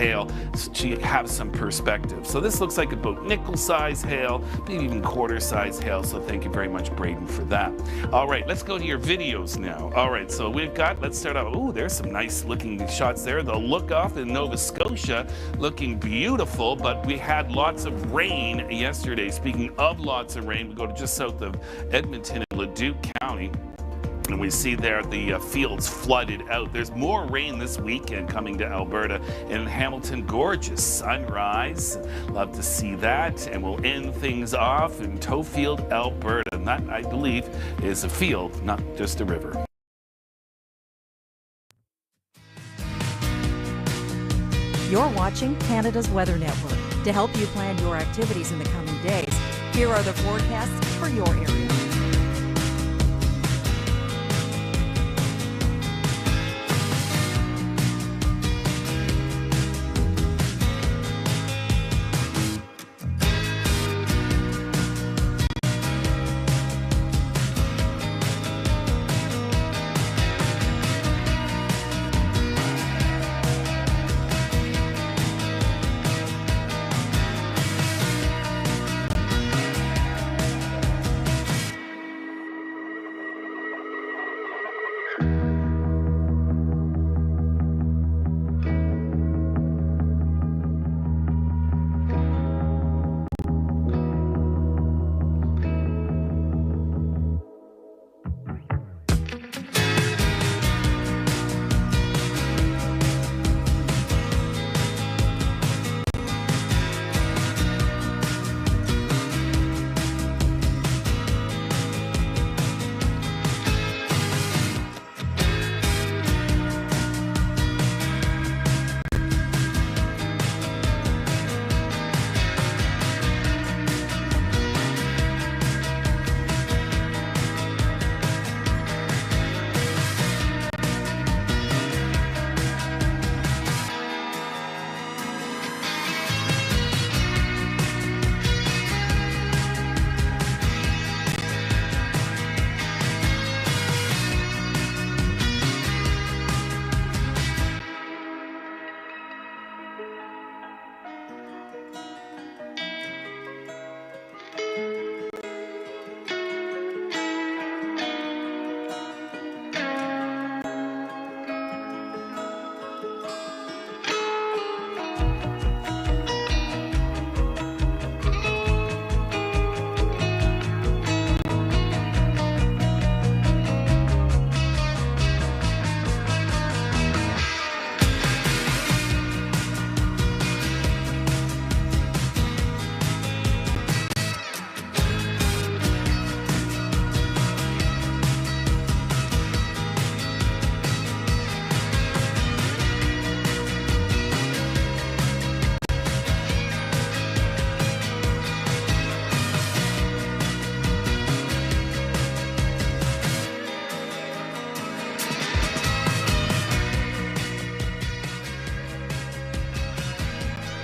hail so you have some perspective. So this looks like about nickel-size hail, maybe even quarter-size hail. So thank you very much, Braden, for that. All right, let's go to your videos now. All right, so we've got, let's start out. Oh, there's some nice looking shots there. The look off in Nova Scotia looking beautiful, but we had lots of rain yesterday. Speaking of lots of rain, we go to just south of Edmonton in Leduc County. And we see there the fields flooded out. There's more rain this weekend coming to Alberta. In Hamilton, gorgeous sunrise. Love to see that. And we'll end things off in Toefield, Alberta. And that, I believe, is a field, not just a river. You're watching Canada's Weather Network. To help you plan your activities in the coming days, here are the forecasts for your area.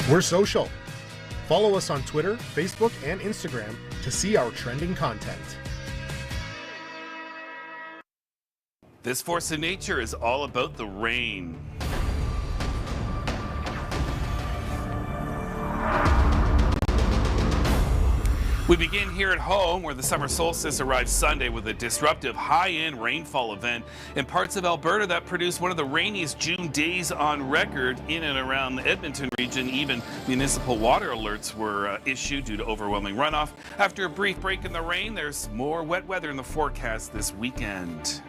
We're social. Follow us on Twitter, Facebook, and Instagram to see our trending content. This force of nature is all about the rain. We begin here at home, where the summer solstice arrives Sunday with a disruptive high-end rainfall event in parts of Alberta that produced one of the rainiest June days on record in and around the Edmonton region. Even municipal water alerts were issued due to overwhelming runoff. After a brief break in the rain, there's more wet weather in the forecast this weekend.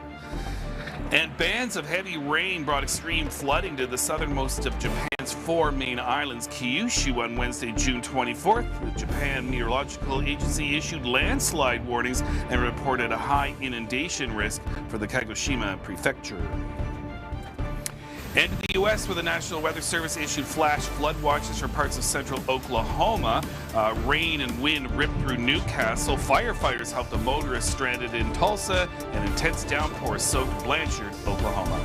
And bands of heavy rain brought extreme flooding to the southernmost of Japan's four main islands, Kyushu, on Wednesday, June 24th. The Japan Meteorological Agency issued landslide warnings and reported a high inundation risk for the Kagoshima prefecture. And in the U.S., where the National Weather Service issued flash flood watches for parts of central Oklahoma, rain and wind ripped through Newcastle. Firefighters helped a motorist stranded in Tulsa, and intense downpours soaked Blanchard, Oklahoma.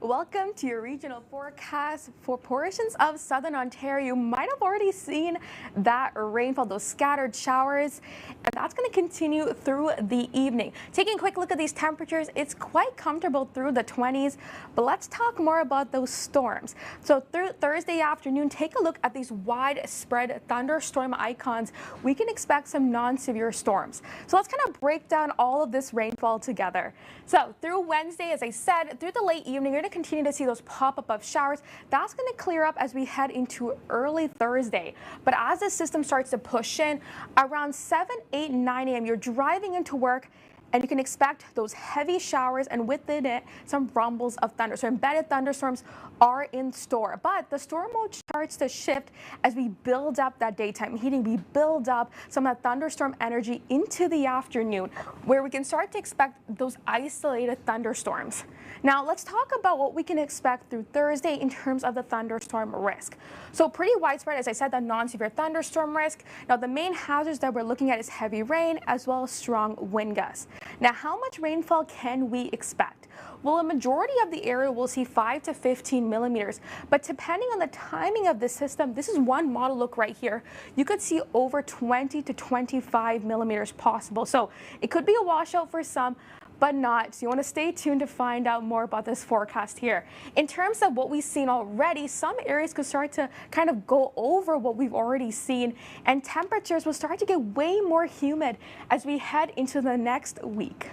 Welcome to your regional forecast. For portions of southern Ontario, you might have already seen that rainfall, those scattered showers, and that's going to continue through the evening. Taking a quick look at these temperatures, it's quite comfortable through the 20s, but let's talk more about those storms. So through Thursday afternoon, take a look at these widespread thunderstorm icons. We can expect some non-severe storms. So let's kind of break down all of this rainfall together. So through Wednesday, as I said, through the late evening, you're going to continue to see those pop-up of showers. That's going to clear up as we head into early Thursday. But as the system starts to push in, around 7, 8, 9 a.m., you're driving into work, and you can expect those heavy showers and within it some rumbles of thunder. So embedded thunderstorms are in store, but the storm mode starts to shift as we build up that daytime heating. We build up some of that thunderstorm energy into the afternoon, where we can start to expect those isolated thunderstorms. Now let's talk about what we can expect through Thursday in terms of the thunderstorm risk. So pretty widespread, as I said, the non-severe thunderstorm risk. Now the main hazards that we're looking at is heavy rain as well as strong wind gusts. Now, how much rainfall can we expect? Well, a majority of the area will see 5 to 15 millimeters, but depending on the timing of the system, this is one model look right here, you could see over 20 to 25 millimeters possible. So it could be a washout for some, but not. So you want to stay tuned to find out more about this forecast here. In terms of what we've seen already, some areas could start to kind of go over what we've already seen, and temperatures will start to get way more humid as we head into the next week.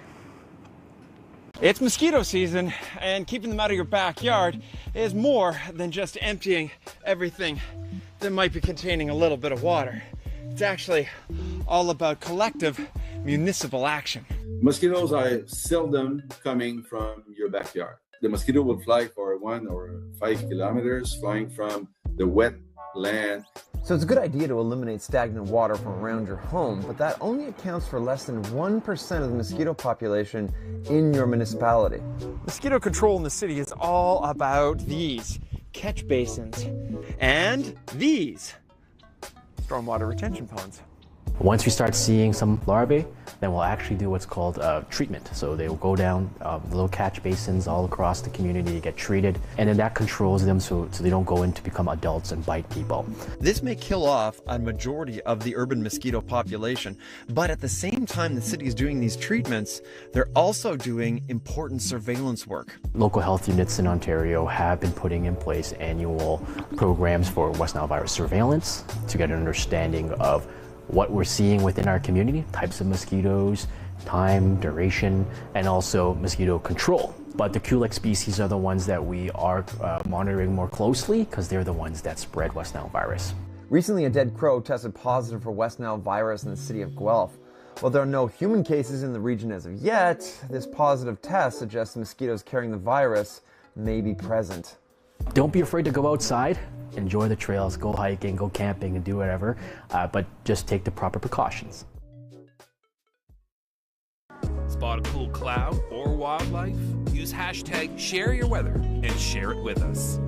It's mosquito season, and keeping them out of your backyard is more than just emptying everything that might be containing a little bit of water. It's actually all about collective municipal action. Mosquitoes are seldom coming from your backyard. The mosquito will fly for 1 or 5 kilometers, flying from the wet land. So it's a good idea to eliminate stagnant water from around your home, but that only accounts for less than 1% of the mosquito population in your municipality. Mosquito control in the city is all about these catch basins and these stormwater retention ponds. Once we start seeing some larvae, then we'll actually do what's called treatment. So they will go down little catch basins all across the community, get treated, and then that controls them so they don't go in to become adults and bite people. This may kill off a majority of the urban mosquito population, but at the same time the city is doing these treatments, they're also doing important surveillance work. Local health units in Ontario have been putting in place annual programs for West Nile virus surveillance to get an understanding of what we're seeing within our community, types of mosquitoes, time, duration, and also mosquito control. But the Culex species are the ones that we are monitoring more closely because they're the ones that spread West Nile virus. Recently, a dead crow tested positive for West Nile virus in the city of Guelph. While there are no human cases in the region as of yet, this positive test suggests mosquitoes carrying the virus may be present. Don't be afraid to go outside. Enjoy the trails, go hiking, go camping, and do whatever, but just take the proper precautions. Spot a cool cloud or wildlife? Use hashtag #ShareYourWeather and share it with us.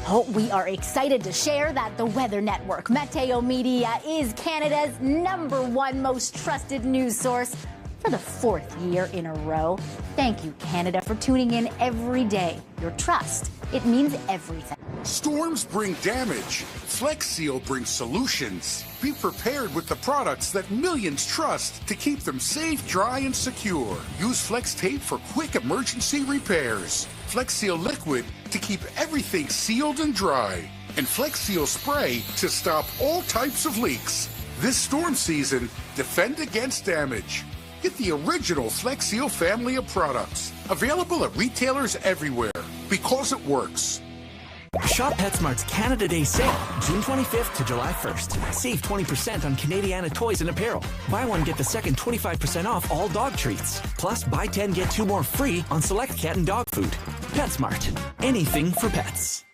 Oh, we are excited to share that the Weather Network, Meteo Media, is Canada's #1 most trusted news source for the 4th year in a row. Thank you, Canada, for tuning in every day. Your trust, it means everything. Storms bring damage. Flex Seal brings solutions. Be prepared with the products that millions trust to keep them safe, dry, and secure. Use Flex Tape for quick emergency repairs. Flex Seal Liquid to keep everything sealed and dry. And Flex Seal Spray to stop all types of leaks. This storm season, defend against damage. Get the original Flex Seal family of products. Available at retailers everywhere. Because it works. Shop PetSmart's Canada Day sale, June 25th to July 1st. Save 20% on Canadiana toys and apparel. Buy one, get the second 25% off all dog treats. Plus, buy 10, get 2 more free on select cat and dog food. PetSmart. Anything for pets.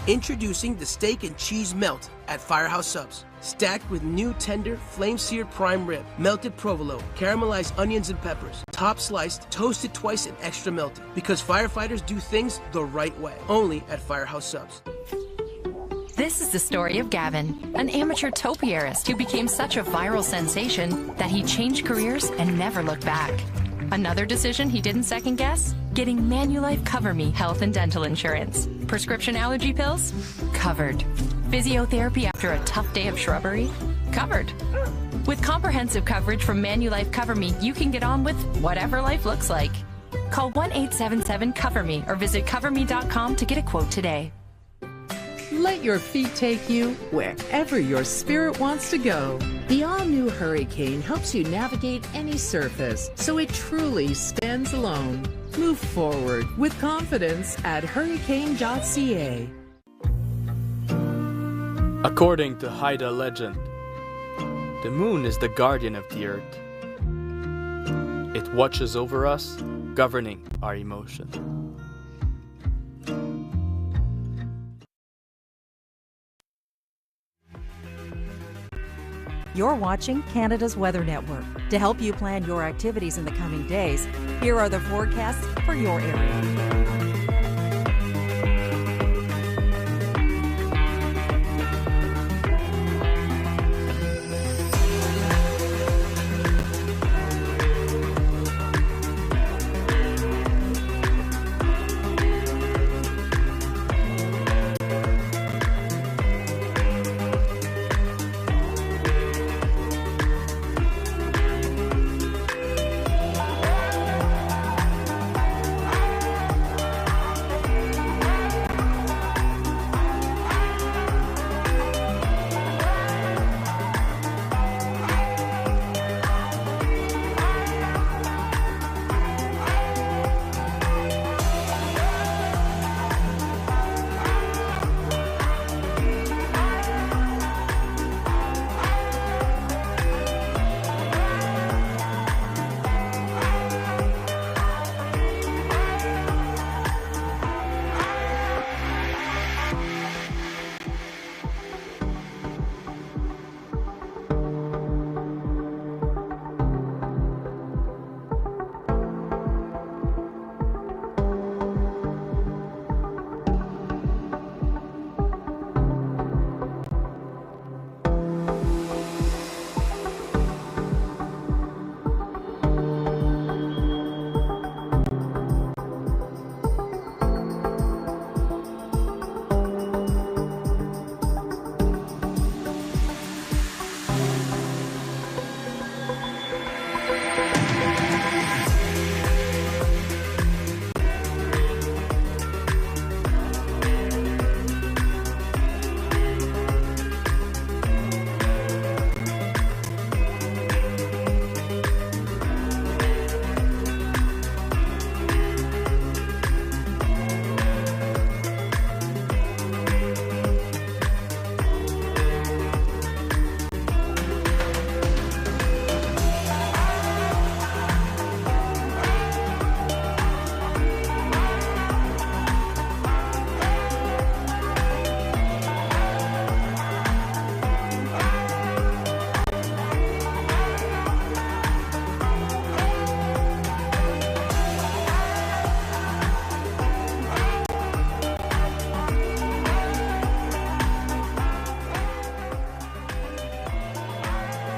Introducing the steak and cheese melt at Firehouse Subs. Stacked with new tender, flame-seared prime rib, melted provolone, caramelized onions and peppers, top sliced, toasted twice and extra melted. Because firefighters do things the right way. Only at Firehouse Subs. This is the story of Gavin, an amateur topiarist who became such a viral sensation that he changed careers and never looked back. Another decision he didn't second guess? Getting Manulife Cover Me health and dental insurance. Prescription allergy pills? Covered. Physiotherapy after a tough day of shrubbery? Covered. With comprehensive coverage from Manulife Cover Me, you can get on with whatever life looks like. Call 1-877-COVER-ME or visit coverme.com to get a quote today. Let your feet take you wherever your spirit wants to go. The all-new Hurricane helps you navigate any surface, so it truly stands alone. Move forward with confidence at hurricane.ca. According to Haida legend, the moon is the guardian of the earth. It watches over us, governing our emotion. You're watching Canada's Weather Network. To help you plan your activities in the coming days, here are the forecasts for your area.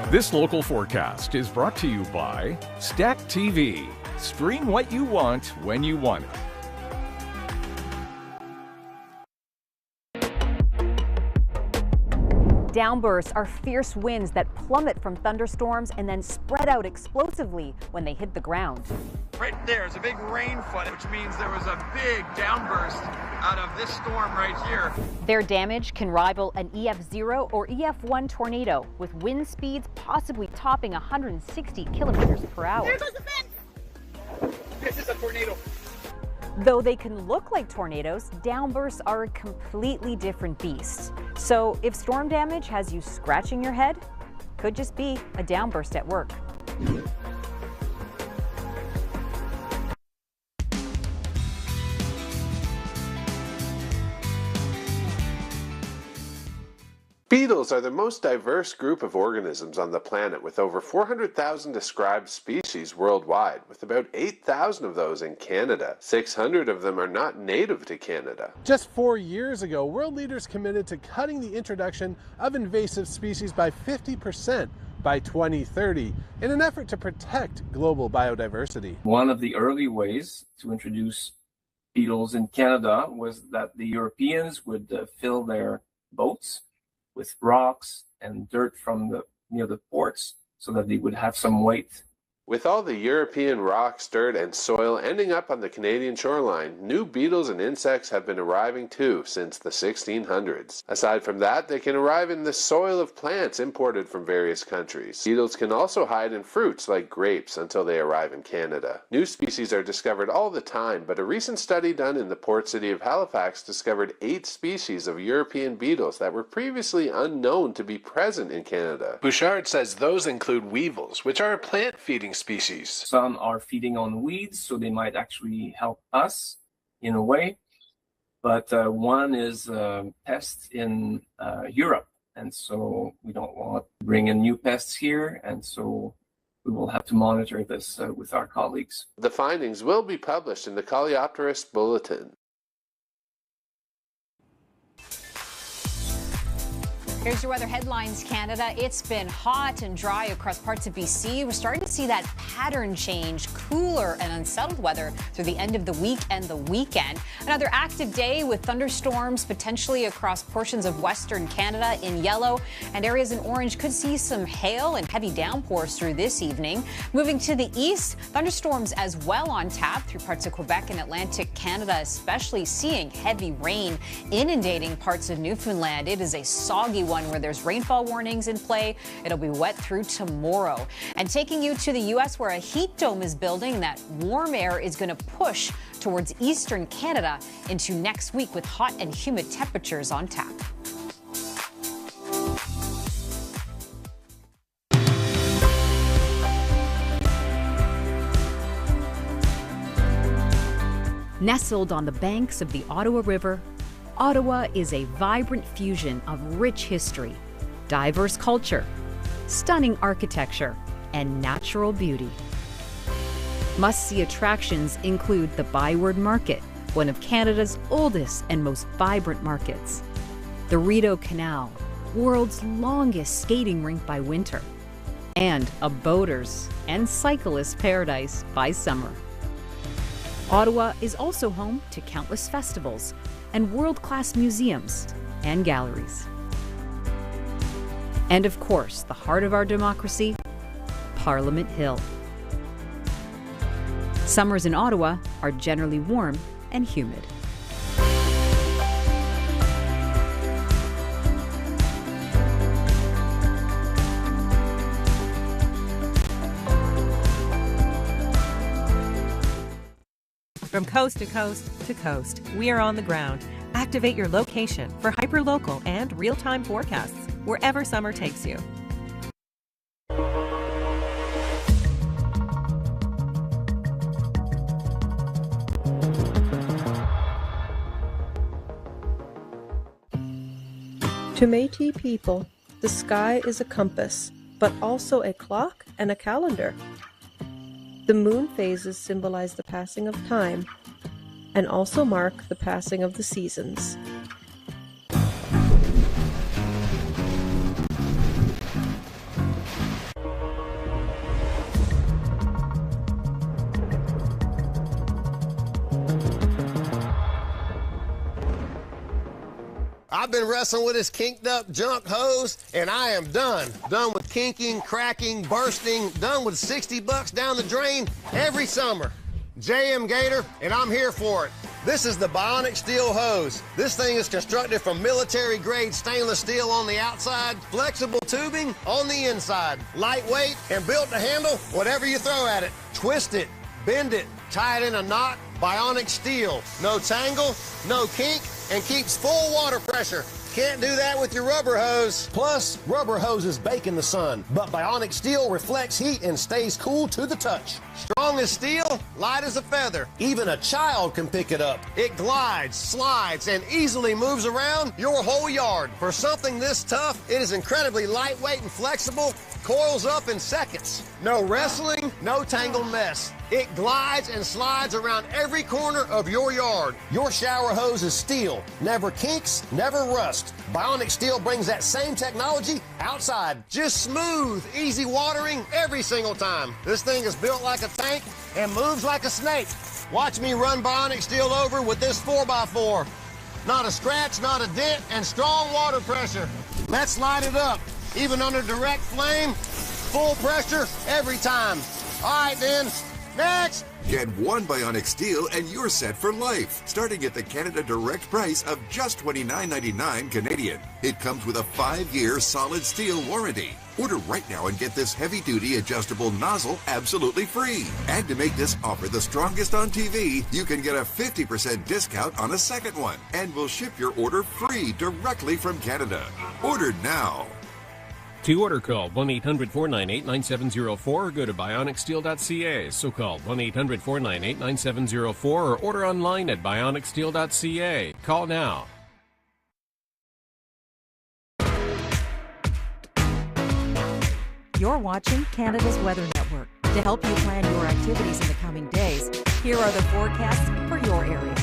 This local forecast is brought to you by Stack TV. Stream what you want when you want it. Downbursts are fierce winds that plummet from thunderstorms and then spread out explosively when they hit the ground. Right there is a big rain flood, which means there was a big downburst out of this storm right here. Their damage can rival an EF0 or EF1 tornado, with wind speeds possibly topping 160 kilometers per hour. There goes the fence! This is a tornado. Though they can look like tornadoes, downbursts are a completely different beast. So if storm damage has you scratching your head, could just be a downburst at work. Beetles are the most diverse group of organisms on the planet, with over 400,000 described species worldwide, with about 8,000 of those in Canada. 600 of them are not native to Canada. Just 4 years ago, world leaders committed to cutting the introduction of invasive species by 50%, by 2030 in an effort to protect global biodiversity. One of the early ways to introduce beetles in Canada was that the Europeans would fill their boats with rocks and dirt from near the ports so that they would have some weight. With all the European rocks, dirt, and soil ending up on the Canadian shoreline, new beetles and insects have been arriving too since the 1600s. Aside from that, they can arrive in the soil of plants imported from various countries. Beetles can also hide in fruits like grapes until they arrive in Canada. New species are discovered all the time, but a recent study done in the port city of Halifax discovered 8 species of European beetles that were previously unknown to be present in Canada. Bouchard says those include weevils, which are a plant-feeding species. Some are feeding on weeds, so they might actually help us in a way. But one is pests in Europe, and so we don't want to bring in new pests here, and so we will have to monitor this with our colleagues. The findings will be published in the Coleopterist Bulletin. Here's your weather headlines, Canada. It's been hot and dry across parts of BC. We're starting to see that pattern change, cooler and unsettled weather through the end of the week and the weekend. Another active day with thunderstorms potentially across portions of Western Canada in yellow, and areas in orange could see some hail and heavy downpours through this evening. Moving to the east, thunderstorms as well on tap through parts of Quebec and Atlantic Canada, especially seeing heavy rain inundating parts of Newfoundland. It is a soggy one where there's rainfall warnings in play. It'll be wet through tomorrow. And taking you to the U.S. where a heat dome is building, that warm air is going to push towards eastern Canada into next week with hot and humid temperatures on tap. Nestled on the banks of the Ottawa River, Ottawa is a vibrant fusion of rich history, diverse culture, stunning architecture, and natural beauty. Must-see attractions include the Byward Market, one of Canada's oldest and most vibrant markets, the Rideau Canal, world's longest skating rink by winter, and a boater's and cyclist's paradise by summer. Ottawa is also home to countless festivals and world-class museums and galleries. And of course, the heart of our democracy, Parliament Hill. Summers in Ottawa are generally warm and humid. From coast to coast to coast, we are on the ground. Activate your location for hyperlocal and real-time forecasts wherever summer takes you. To Métis people, the sky is a compass, but also a clock and a calendar. The moon phases symbolize the passing of time and also mark the passing of the seasons. I've been wrestling with this kinked up junk hose, and I am done. Done with kinking, cracking, bursting, done with $60 down the drain every summer. JM Gator, and I'm here for it. This is the Bionic Steel hose. This thing is constructed from military-grade stainless steel on the outside, flexible tubing on the inside, lightweight and built to handle whatever you throw at it. Twist it, bend it, tie it in a knot. Bionic Steel. No tangle, no kink, and keeps full water pressure. Can't do that with your rubber hose. Plus, rubber hoses bake in the sun, but Bionic Steel reflects heat and stays cool to the touch. Strong as steel, light as a feather. Even a child can pick it up. It glides, slides, and easily moves around your whole yard. For something this tough, it is incredibly lightweight and flexible, coils up in seconds. No wrestling, no tangled mess. It glides and slides around every corner of your yard. Your shower hose is steel, never kinks, never rust. Bionic Steel brings that same technology outside. Just smooth, easy watering every single time. This thing is built like a tank and moves like a snake. Watch me run Bionic Steel over with this 4x4. Not a scratch, not a dent, and strong water pressure. Let's light it up. Even under direct flame, full pressure every time. All right, then. Next! Get one Bionic Steel and you're set for life, starting at the Canada Direct price of just $29.99 Canadian. It comes with a 5-year solid steel warranty. Order right now and get this heavy-duty adjustable nozzle absolutely free. And to make this offer the strongest on TV, you can get a 50% discount on a second one. And we'll ship your order free directly from Canada. Order now. To order, call 1-800-498-9704 or go to bionicsteel.ca. So call 1-800-498-9704 or order online at bionicsteel.ca. Call now. You're watching Canada's Weather Network. To help you plan your activities in the coming days, here are the forecasts for your area.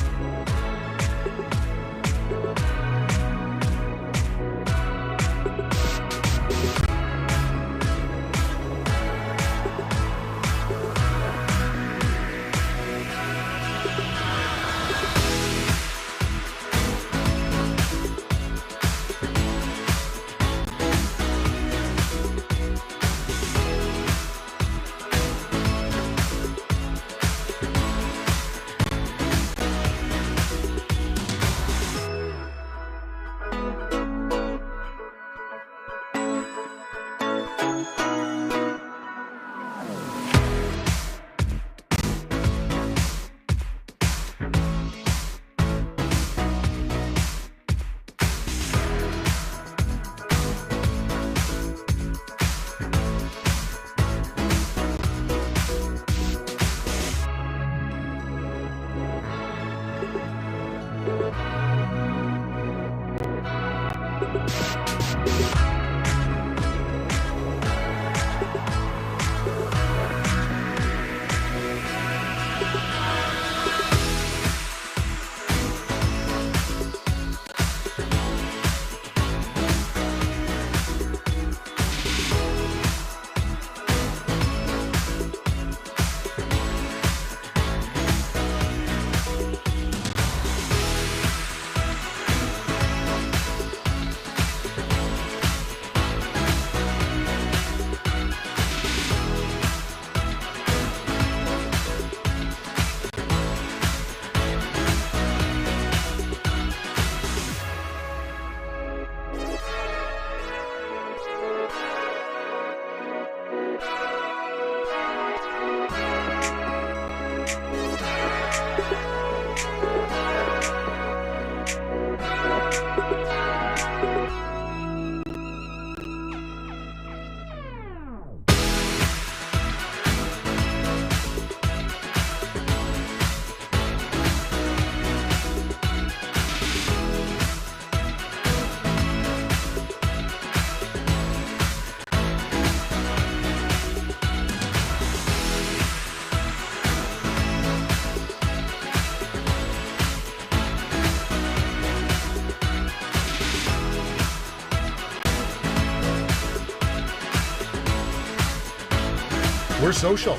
We're social.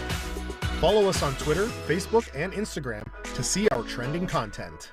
Follow us on Twitter, Facebook, and Instagram to see our trending content.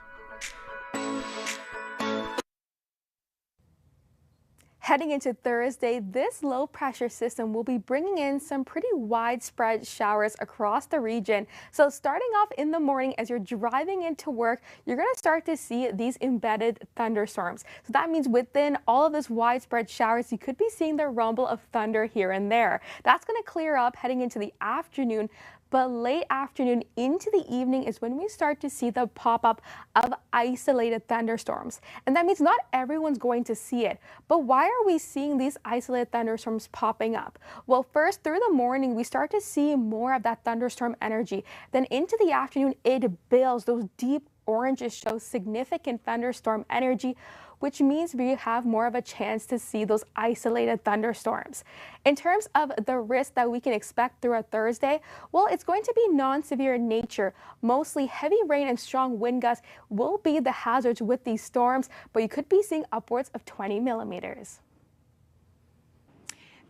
Heading into Thursday, this low pressure system will be bringing in some pretty widespread showers across the region. So starting off in the morning as you're driving into work, you're going to start to see these embedded thunderstorms. So that means within all of this widespread showers, you could be seeing the rumble of thunder here and there. That's going to clear up heading into the afternoon. But late afternoon into the evening is when we start to see the pop-up of isolated thunderstorms. And that means not everyone's going to see it. But why are we seeing these isolated thunderstorms popping up? Well, first, through the morning, we start to see more of that thunderstorm energy. Then into the afternoon, it builds. Those deep oranges show significant thunderstorm energy. which means we have more of a chance to see those isolated thunderstorms. In terms of the risk that we can expect throughout Thursday, well, it's going to be non-severe in nature. Mostly heavy rain and strong wind gusts will be the hazards with these storms, but you could be seeing upwards of 20 millimeters.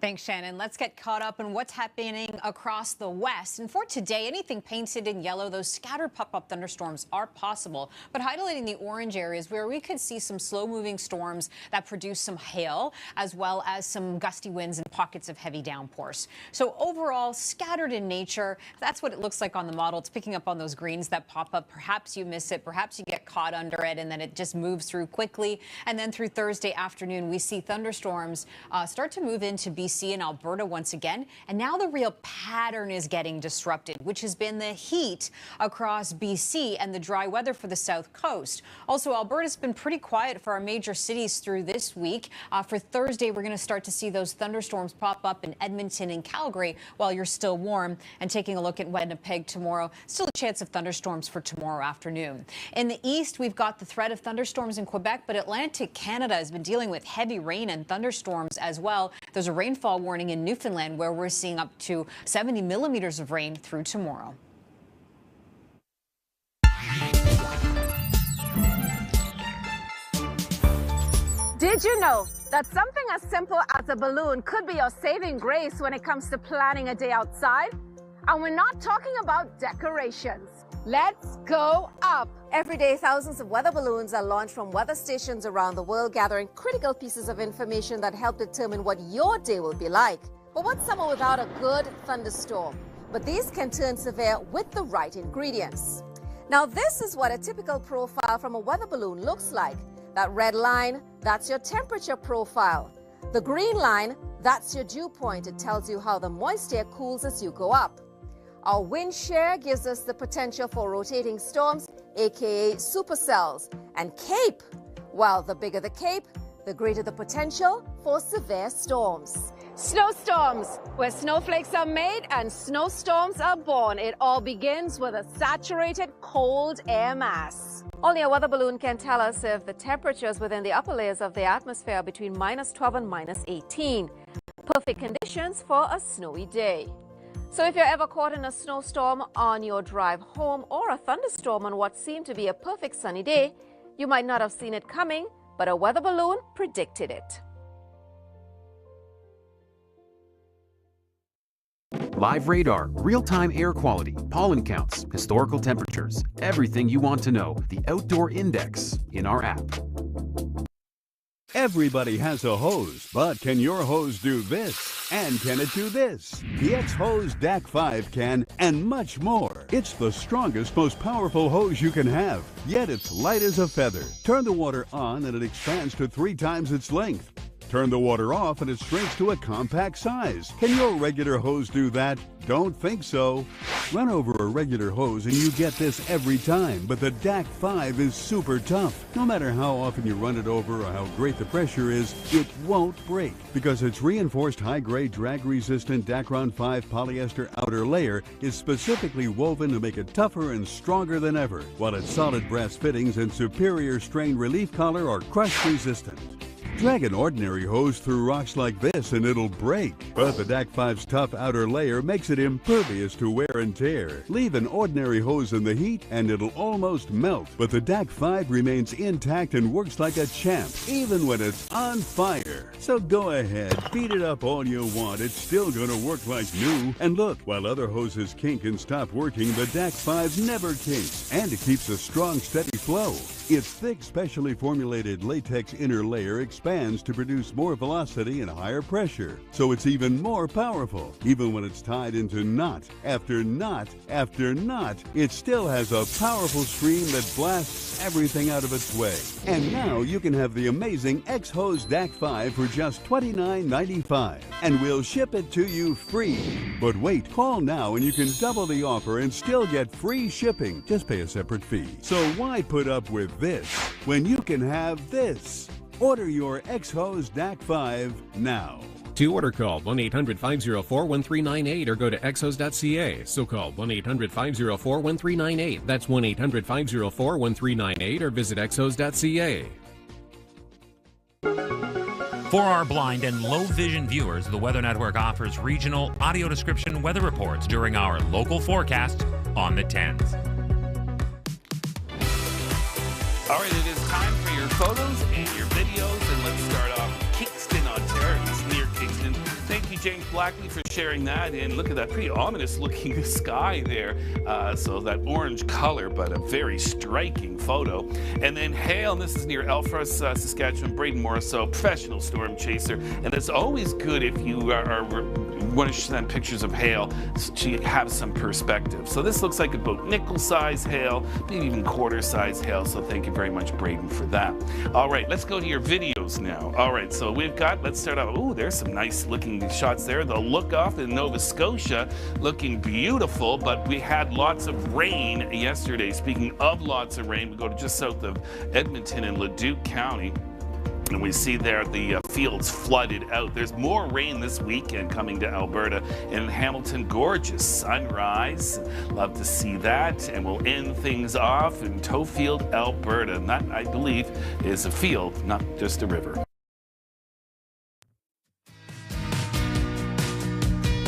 Thanks, Shannon. Let's get caught up on what's happening across the west. And for today, anything painted in yellow, those scattered pop-up thunderstorms are possible, but highlighting the orange areas where we could see some slow-moving storms that produce some hail, as well as some gusty winds and pockets of heavy downpours. So overall, scattered in nature. That's what it looks like on the model. It's picking up on those greens that pop up. Perhaps you miss it. Perhaps you get caught under it, and then it just moves through quickly. And then through Thursday afternoon, we see thunderstorms start to move into BC and Alberta once again, and now the real pattern is getting disrupted, which has been the heat across BC and the dry weather for the south coast. Also, Alberta's been pretty quiet for our major cities through this week. For Thursday, we're going to start to see those thunderstorms pop up in Edmonton and Calgary while you're still warm. And taking a look at Winnipeg tomorrow, still a chance of thunderstorms for tomorrow afternoon. In the east, we've got the threat of thunderstorms in Quebec, but Atlantic Canada has been dealing with heavy rain and thunderstorms as well. There's a rainfall warning in Newfoundland where we're seeing up to 70 millimeters of rain through tomorrow. Did you know that something as simple as a balloon could be your saving grace when it comes to planning a day outside? And we're not talking about decorations. Let's go up. Every day, thousands of weather balloons are launched from weather stations around the world, gathering critical pieces of information that help determine what your day will be like. But what's summer without a good thunderstorm? But these can turn severe with the right ingredients. Now, this is what a typical profile from a weather balloon looks like. That red line, that's your temperature profile. The green line, that's your dew point. It tells you how the moist air cools as you go up. Our wind shear gives us the potential for rotating storms, aka supercells. And CAPE, well, the bigger the CAPE, the greater the potential for severe storms. Snowstorms, where snowflakes are made and snowstorms are born. It all begins with a saturated cold air mass. Only a weather balloon can tell us if the temperatures within the upper layers of the atmosphere are between -12 and -18. Perfect conditions for a snowy day. So if you're ever caught in a snowstorm on your drive home or a thunderstorm on what seemed to be a perfect sunny day, you might not have seen it coming, but a weather balloon predicted it. Live radar, real-time air quality, pollen counts, historical temperatures, everything you want to know. The Outdoor Index in our app. Everybody has a hose, but can your hose do this? And can it do this? The X-Hose DAC 5 can, and much more. It's the strongest, most powerful hose you can have, yet it's light as a feather. Turn the water on and it expands to 3 times its length. Turn the water off and it shrinks to a compact size. Can your regular hose do that? Don't think so. Run over a regular hose and you get this every time, but the DAC 5 is super tough. No matter how often you run it over or how great the pressure is, it won't break because its reinforced high-grade drag-resistant Dacron 5 polyester outer layer is specifically woven to make it tougher and stronger than ever, while its solid brass fittings and superior strain relief collar are crush-resistant. Drag an ordinary hose through rocks like this and it'll break. But the DAC 5's tough outer layer makes it impervious to wear and tear. Leave an ordinary hose in the heat and it'll almost melt. But the DAC 5 remains intact and works like a champ, even when it's on fire. So go ahead, beat it up all you want. It's still gonna work like new. And look, while other hoses kink and stop working, the DAC 5 never kinks. And it keeps a strong, steady flow. Its thick, specially formulated latex inner layer expands to produce more velocity and higher pressure, so it's even more powerful. Even when it's tied into knot after knot after knot, it still has a powerful stream that blasts everything out of its way. And now you can have the amazing X-Hose DAC 5 for just $29.95, and we'll ship it to you free. But wait, call now and you can double the offer and still get free shipping. Just pay a separate fee. So why put up with this when you can have this? Order your X-Hose DAC 5 now. To order, call 1-800-504-1398 or go to exos.ca. So call 1-800-504-1398. That's 1-800-504-1398 or visit exos.ca. For our blind and low vision viewers, the Weather Network offers regional audio description weather reports during our local forecast on the 10s. All right, it is time for your photos and your videos, and let's start off Kingston, Ontario. It's near Kingston. Thank you, James Blackley, for sharing that. And look at that pretty ominous looking sky there. So that orange color, but a very striking photo. And then hail, and this is near Elfras, Saskatchewan. Braden Morrisseau, professional storm chaser. And it's always good if you want to send pictures of hail to have some perspective. So this looks like about nickel size hail, maybe even quarter size hail. So thank you very much, Braden, for that. All right, let's go to your videos now. All right, so we've got, let's start off. Oh, there's some nice looking shots there. The look off in Nova Scotia looking beautiful, but we had lots of rain yesterday. Speaking of lots of rain, we go to just south of Edmonton in Leduc County. And we see there the fields flooded out. There's more rain this weekend coming to Alberta. In Hamilton, gorgeous sunrise. Love to see that. And we'll end things off in Toefield, Alberta. And that, I believe, is a field, not just a river.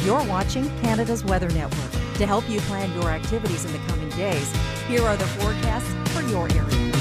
You're watching Canada's Weather Network. To help you plan your activities in the coming days, here are the forecasts for your area.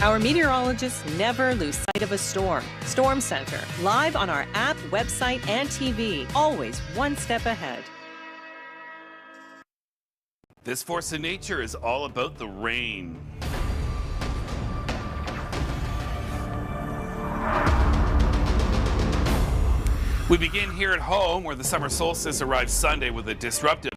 Our meteorologists never lose sight of a storm. Storm Center, live on our app, website, and TV, always one step ahead. This force of nature is all about the rain. We begin here at home, where the summer solstice arrives Sunday with a disruptive